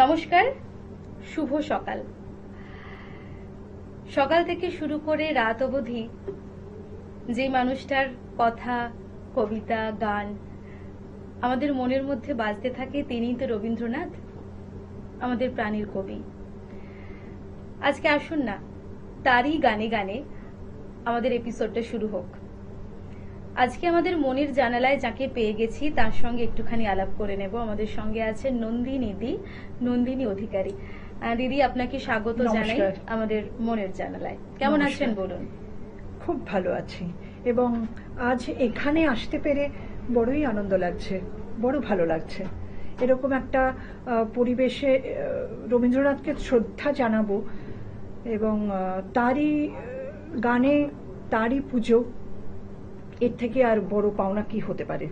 নমস্কার, শুভ সকাল। সকাল থেকে শুরু করে রাত অবধি যে মানুষটার কথা, কবিতা, গান আমাদের মনের মধ্যে বাজতে থাকে তিনিই তো রবীন্দ্রনাথ, আমাদের প্রাণীর কবি। আজকে আসুন না তারই গানে গানে আমাদের এপিসোডটা শুরু হোক। আজকে আমাদের মনের জানালায় যাকে পেয়ে গেছি তার সঙ্গে একটুখানি আলাপ করে নেব। আমাদের সঙ্গে আছেন নন্দিনী অধিকারী। দিদি, আপনাকে স্বাগত জানাই আমাদের মনের জানালায়। কেমন আছেন বলুন? খুব ভালো আছি এবং আজ এখানে আসতে পেরে বড়ই আনন্দ লাগছে, বড় ভালো লাগছে। এরকম একটা পরিবেশে রবীন্দ্রনাথকে শ্রদ্ধা জানাবো এবং তারই গানে, তারই পুজো, এর থেকে আর বড় পাওনা কি হতে পারে।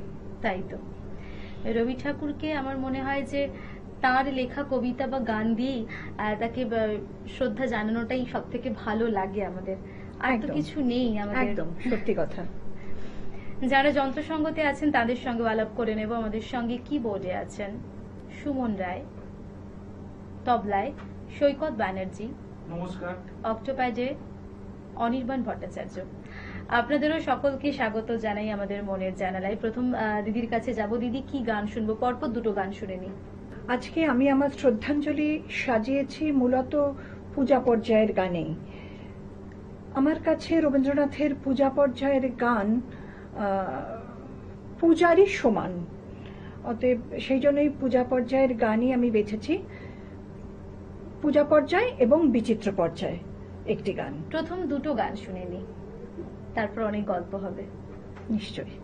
তাই তো, রবি ঠাকুরকে আমার মনে হয় যে তার লেখা কবিতা বা গান দিয়েই তাকে শ্রদ্ধা জানানোটাই সব থেকে ভালো লাগে আমাদের। আর তো কিছু নেই আমাদের। একদম সত্যি কথা। যারা যন্ত্রসঙ্গতে আছেন তাদের সঙ্গে আলাপ করে নেব। আমাদের সঙ্গে কিবোর্ডে আছেন সুমন রায়, তবলায় সৈকত ব্যানার্জি, নমস্কার, অক্টোপ্যাডে অনির্বাণ ভট্টাচার্য। আপনাদেরও সকলকে স্বাগত জানাই আমাদের মনের জানালায়। প্রথম দিদির কাছে যাব। দিদি, কি গান শুনবো? পরপর দুটো গান শুনে নি। আজকে আমি আমার শ্রদ্ধাঞ্জলি সাজিয়েছি মূলত পূজা পর্যায়ের গানেই। আমার কাছে রবীন্দ্রনাথের পূজা পর্যায়ের গান পূজারই সমান, অতএব সেই জন্যই পূজা পর্যায়ের গানই আমি বেছেছি। পূজা পর্যায় এবং বিচিত্র পর্যায় একটি গান। প্রথম দুটো গান শুনে নি, তারপর অনেক গল্প হবে। নিশ্চয়ই।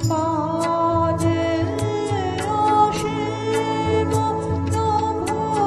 পাদে আসিব নভ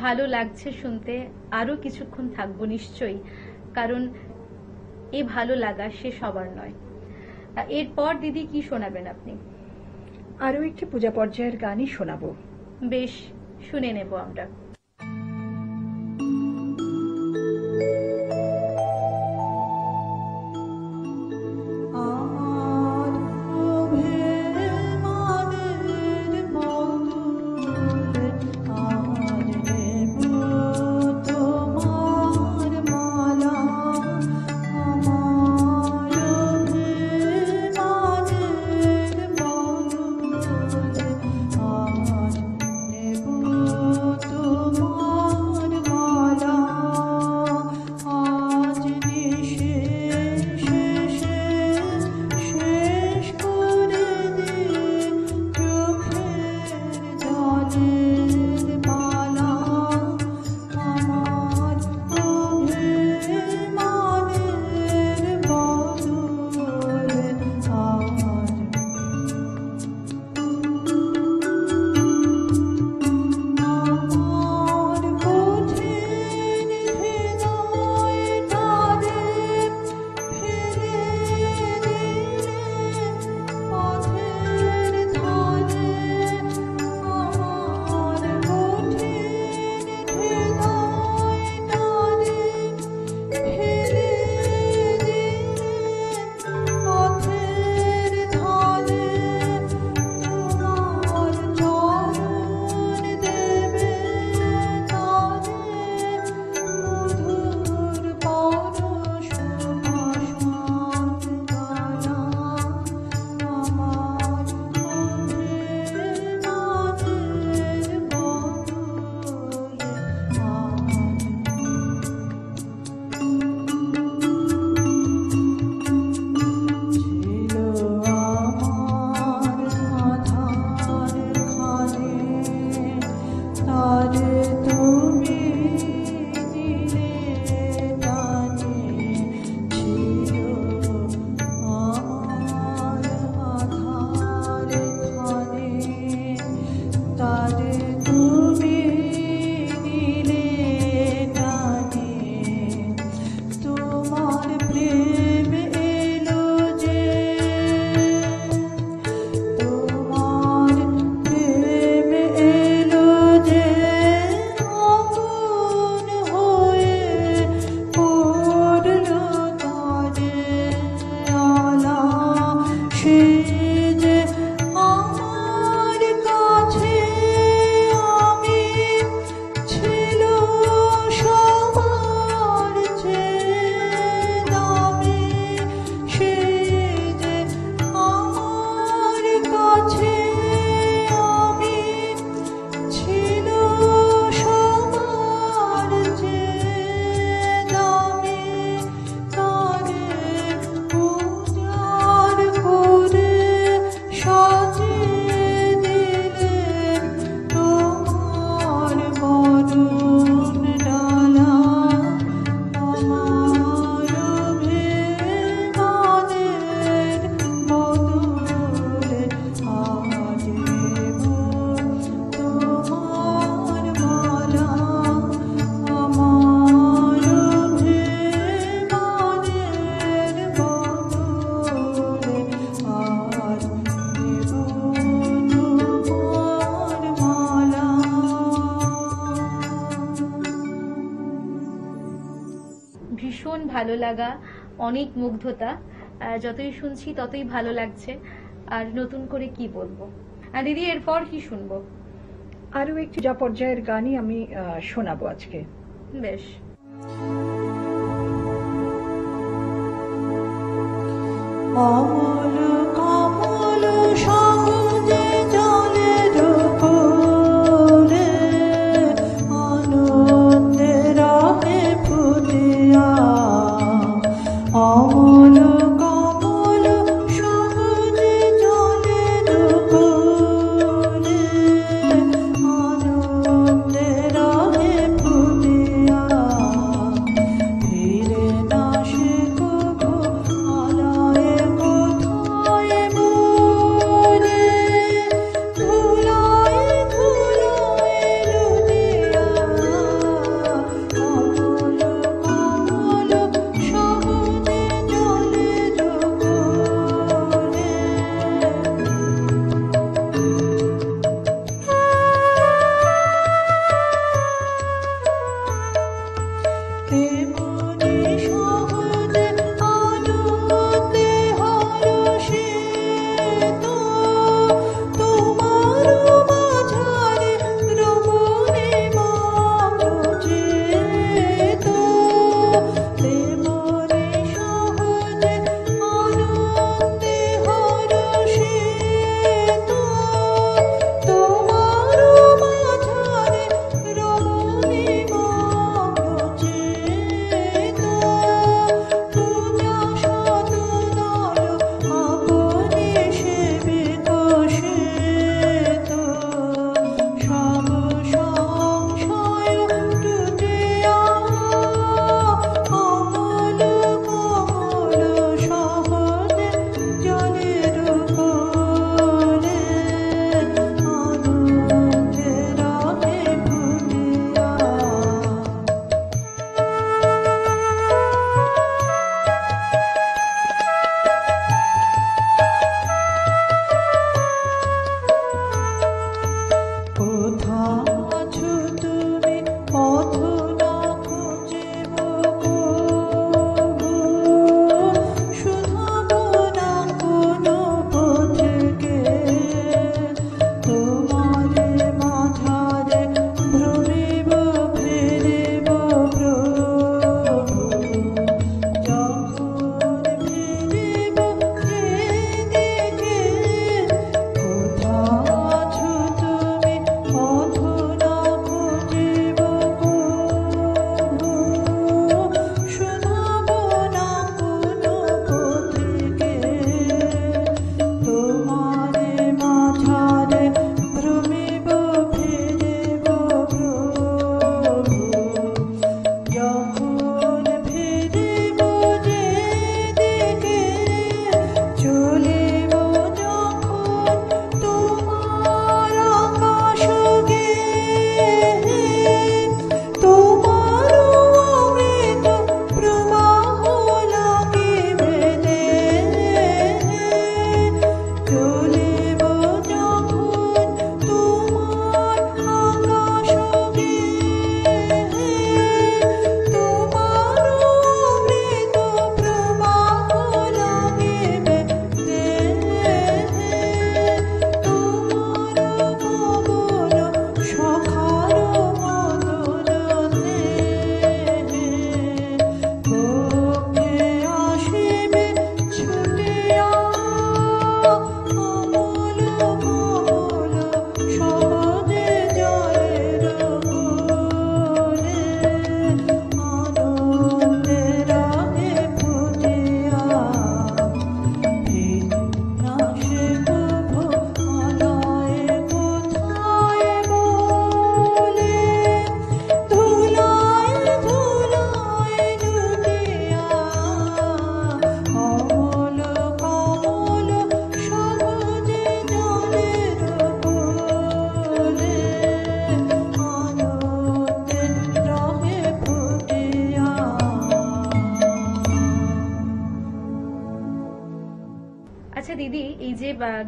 ভালো লাগছে শুনতে। আরো কিছুক্ষণ থাকবো নিশ্চয়ই, কারণ এই ভালো লাগা সে সবার নয়। এরপর দিদি কি শোনাবেন আপনি? আরও একটি পূজা পর্যায়ের গানই শোনাবো। বেশ, শুনে নেব আমরা। ভীষণ ভালো লাগা, অনেক মুগ্ধতা। যতই শুনছি ততই ভালো লাগছে। আর নতুন করে কি বলবো। দিদি এরপর কি শুনবো? আরও একটি পূজা পর্যায়ের গানই আমি শোনাবো আজকে। বেশ। অমল কমল সবুজে জলের কোলে আনন্দে রহে ফুটিয়া। অমল কমল সবুজে জলের কোলে আনন্দে রহে ফুটিয়া। ফিরে না সে কবু আলায়ে কোথায়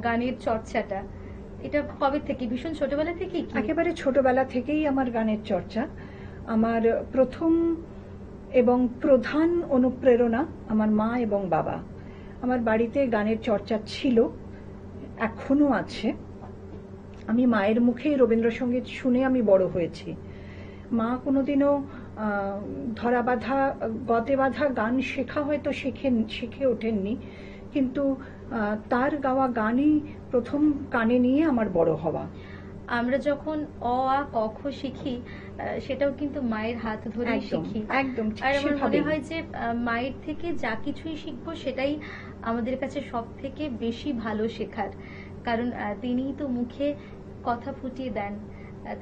গানের চর্চাটা এটা কবে থেকে, ভীষণ ছোটবেলা থেকেই কি? একেবারে ছোটবেলা থেকেই আমার গানের চর্চা। আমার প্রথম এবং প্রধান অনুপ্রেরণা আমার মা এবং বাবা। আমার বাড়িতে গানের চর্চা ছিল, এখনো আছে। আমি মায়ের মুখেই রবীন্দ্রসঙ্গীত শুনে আমি বড় হয়েছি। মা কোনোদিনও ধরা বাঁধা গতে বাঁধা গান শেখা হয়তো শিখে ওঠেননি, কিন্তু তার গাওয়া গানই প্রথম কানে নিয়ে আমার বড় হওয়া। আমরা যখন অ আ ক খ শিখি সেটাও কিন্তু মায়ের হাত ধরে একদম শিখি। একদম ঠিক আর আমার মনে সেভাবেই। হয় যে মায়ের থেকে যা কিছুই শিখবো সেটাই আমাদের কাছে সব থেকে বেশি ভালো শেখার, কারণ তিনিই তো মুখে কথা ফুটিয়ে দেন।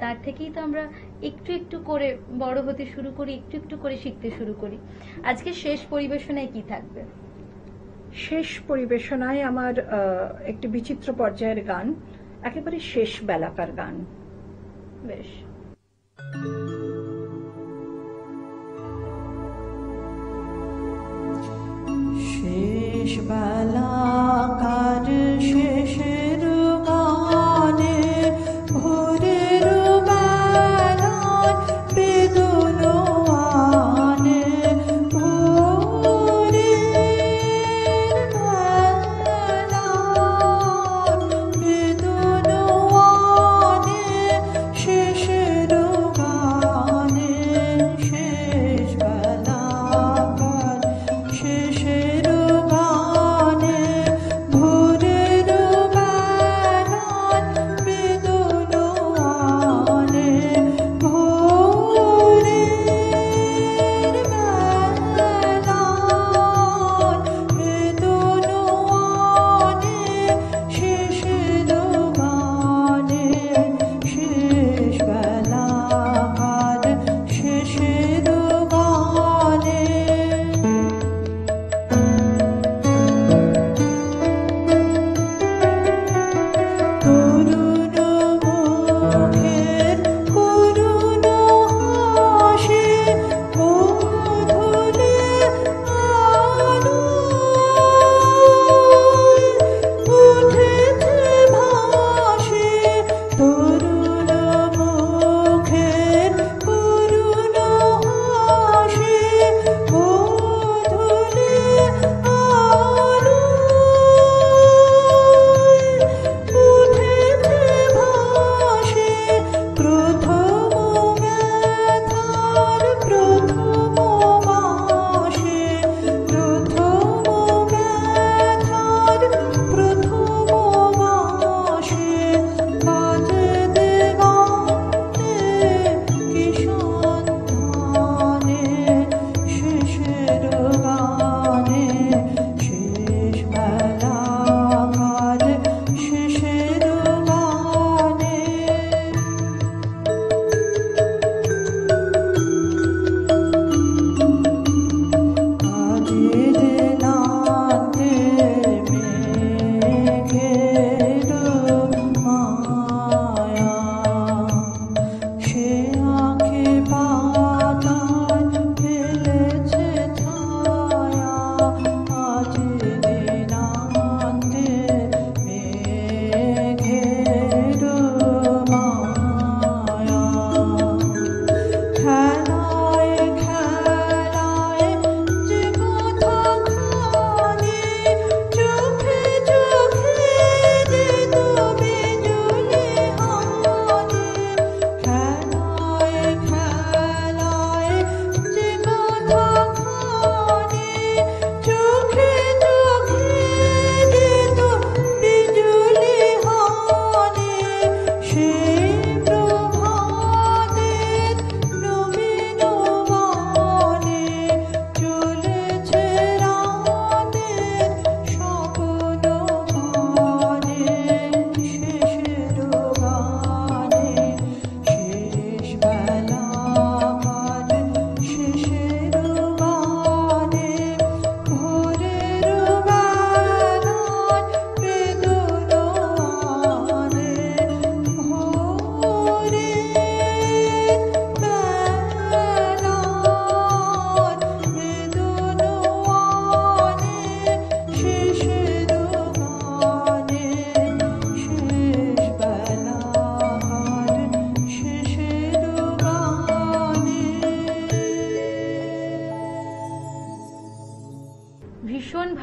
তার থেকেই তো আমরা একটু একটু করে বড় হতে শুরু করি, একটু একটু করে শিখতে শুরু করি। আজকে শেষ পরিবেশনায় কি থাকবে? শেষ পরিবেশনায় আমার একটি বিচিত্র পর্যায়ের গান, একেবারে শেষ বেলাকার গান। বেশ। শেষ বেলাকার শেষের গানে ভোরের বেলায় বেদন আনে, ভোরের বেলায় বেদন আনে, শেষের গানে শেষ বেলাকার শেষের গানে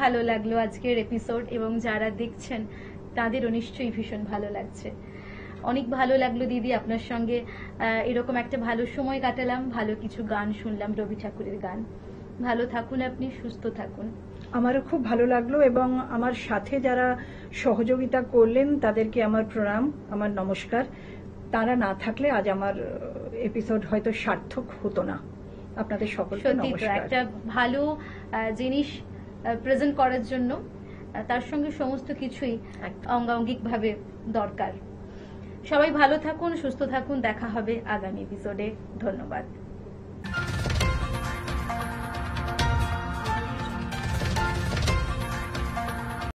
ভালো লাগলো আজকের এপিসোড, এবং যারা দেখছেন তাদেরও নিশ্চয়ই ভীষণ ভালো লাগছে। অনেক ভালো লাগলো দিদি আপনার সঙ্গে এরকম একটা ভালো সময় কাটালাম, ভালো কিছু গান শুনলাম, রবি ঠাকুরের গান। ভালো থাকুন আপনি, সুস্থ থাকুন। আমারও খুব ভালো লাগলো, এবং আমার সাথে যারা সহযোগিতা করলেন তাদেরকে আমার প্রণাম, আমার নমস্কার। তারা না থাকলে আজ আমার এপিসোড হয়তো সার্থক হতো না। আপনাদের সকলকে সত্যি তো নমস্কার। একটা ভালো জিনিস প্রেজেন্ট করার জন্য তার সঙ্গে সমস্ত কিছুই একদম। অঙ্গাঙ্গিকভাবে দরকার। সবাই ভালো থাকুন, সুস্থ থাকুন, দেখা হবে আগামী এপিসোডে। ধন্যবাদ।